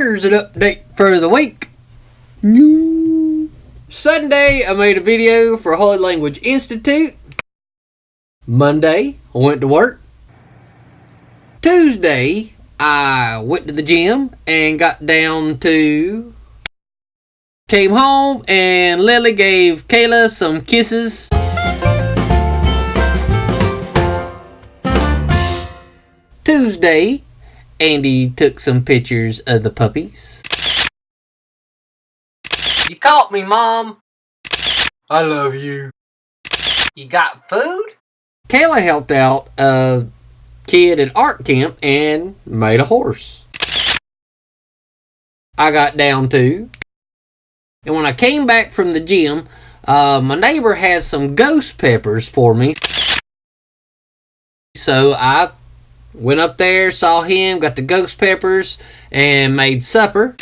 Here's an update for the week. Sunday, I made a video for Holy Language Institute. Monday, I went to work. Tuesday, I went to the gym and got down to... Came home and Lily gave Kayla some kisses. Tuesday, Andy took some pictures of the puppies. You caught me, Mom. I love you. You got food? Kayla helped out a kid at art camp and made a horse. I got down to... And when I came back from the gym, my neighbor had some ghost peppers for me. So I went up there, saw him, got the ghost peppers, and made supper.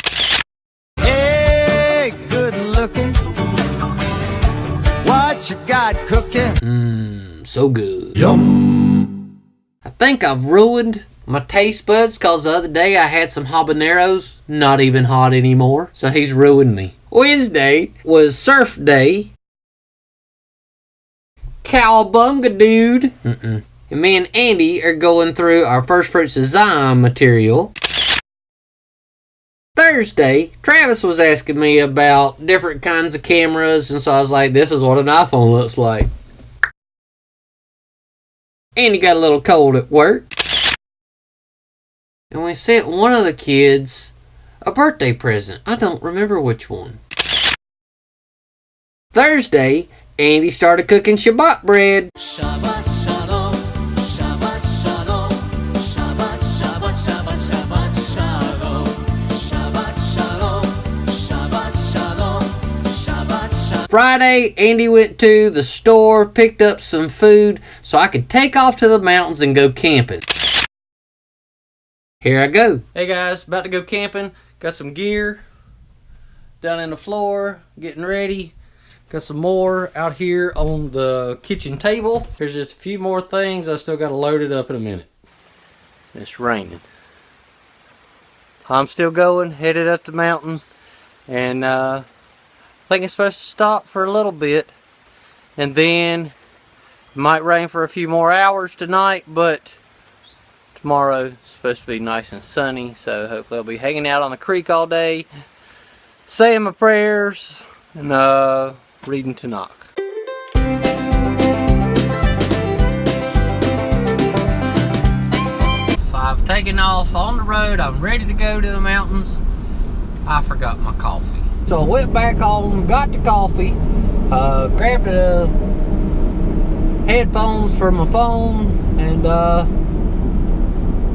Hey, good looking. What you got cooking? So good. Yum. I think I've ruined my taste buds because the other day I had some habaneros, not even hot anymore. So he's ruined me. Wednesday was surf day. Cowabunga, dude. And me and Andy are going through our First Fruits design material. Thursday, Travis was asking me about different kinds of cameras, and so I was like, this is what an iPhone looks like. Andy got a little cold at work. And we sent one of the kids a birthday present. I don't remember which one. Thursday, Andy started cooking Shabbat bread. Shabbat shalom, Shabbat shalom, Shabbat, Shabbat, Shabbat, Shabbat shalom, Shabbat shalom, Shabbat shalom, Shabbat shalom. Friday, Andy went to the store, picked up some food so I could take off to the mountains and go camping. Here I go. Hey guys, about to go camping. Got some gear down in the floor, getting ready. Got some more out here on the kitchen table. There's just a few more things. I still got to load it up in a minute. It's raining. I'm still going, headed up the mountain. And I think it's supposed to stop for a little bit. And then it might rain for a few more hours tonight. But tomorrow is supposed to be nice and sunny. So hopefully I'll be hanging out on the creek all day. Saying my prayers. And reading Tanakh. I've taken off on the road. I'm ready to go to the mountains. I forgot my coffee. So I went back home, got the coffee, grabbed the headphones for my phone, and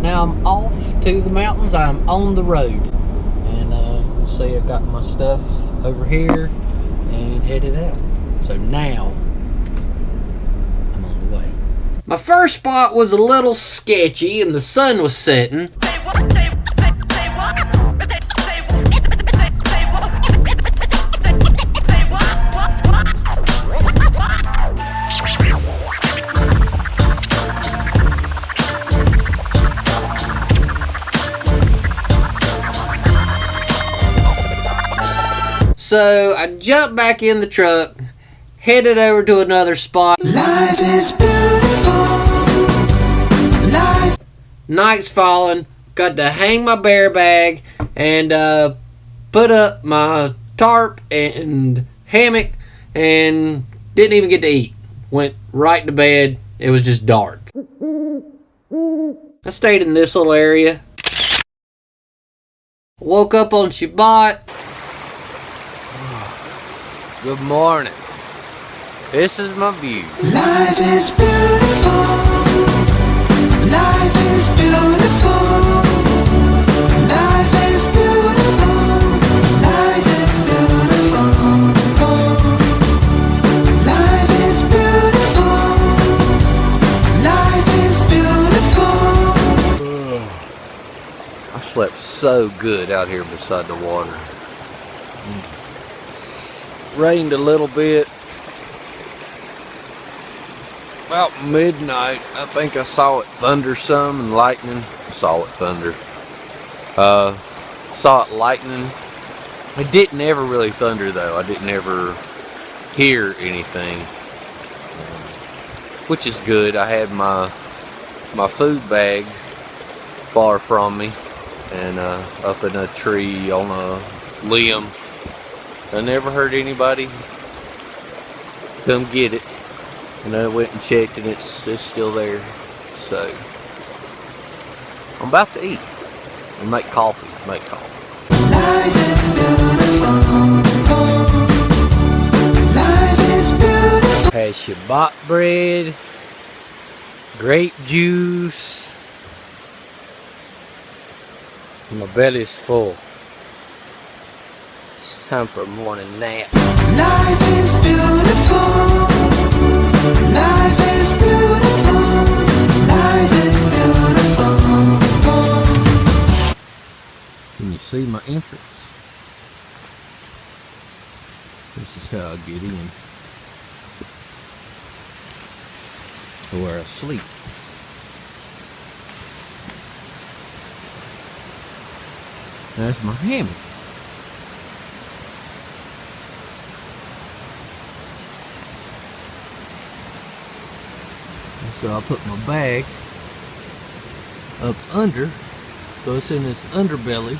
now I'm off to the mountains. I'm on the road. And let's see, I've got my stuff over here and headed out. So now I'm on the way. My first spot was a little sketchy and the sun was setting. So I jumped back in the truck, headed over to another spot. Life is beautiful. Life. Night's falling. Got to hang my bear bag and put up my tarp and hammock and didn't even get to eat. Went right to bed. It was just dark. I stayed in this little area. Woke up on Shabbat. Good morning. This is my view. Life is beautiful. Life is beautiful. Life is beautiful. Life is beautiful. Life is beautiful. Life is beautiful. I slept so good out here beside the water. Rained a little bit. About midnight, I think I saw it thunder some and lightning. Saw it thunder. saw it lightning. It didn't ever really thunder though. I didn't ever hear anything, which is good. I had my food bag far from me and up in a tree on a limb. I never heard anybody come get it, and I went and checked and it's still there. So I'm about to eat and make coffee. Life is beautiful. Life is beautiful. Had Shabbat bread, grape juice. My belly's full. It's time for a morning nap. Life is beautiful. Life is beautiful. Life is beautiful. Can you see my entrance? This is how I get in. To where I sleep. That's my hammock. And so I put my bag up under, so it's in this underbelly,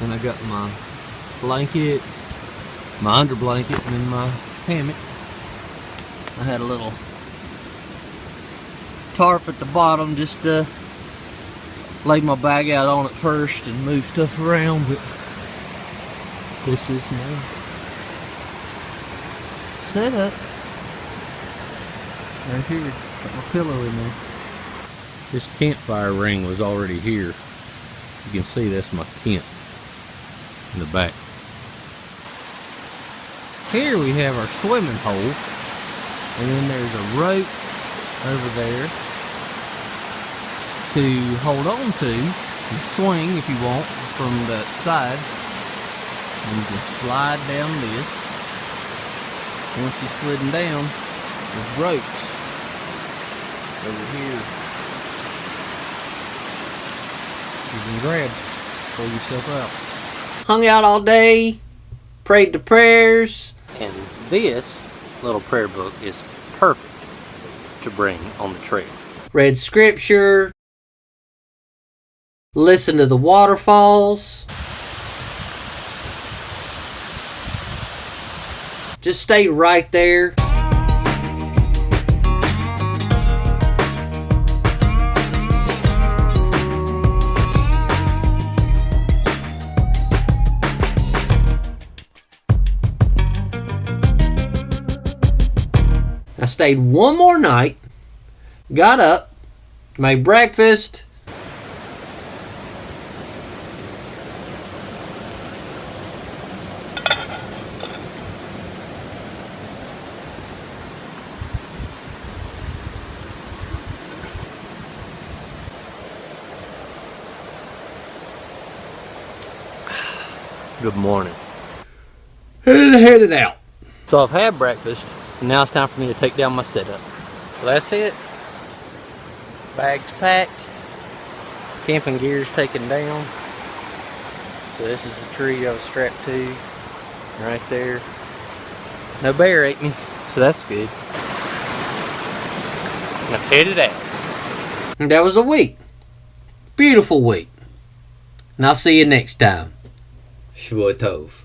and I got my blanket, my under blanket, and then my hammock. I had a little tarp at the bottom just to lay my bag out on it first and move stuff around, but this is now set up right here. Got my pillow in there. This campfire ring was already here. You can see that's my tent in the back. Here we have our swimming hole, and then there's a rope over there to hold on to and swing if you want from that side, and you can slide down this. Once you're sliding down, there's ropes over here you can grab, pull yourself out. Hung out all day, prayed the prayers, and this little prayer book is perfect to bring on the trail. Read scripture, listen to the waterfalls, just stay right there. I stayed one more night, got up, made breakfast. Good morning. Headed out. So I've had breakfast, and now it's time for me to take down my setup. So that's it. Bags packed. Camping gear's taken down. So this is the tree I was strapped to. Right there. No bear ate me, so that's good. Now headed out. And that was a week. Beautiful week. And I'll see you next time. Shvoi Tov.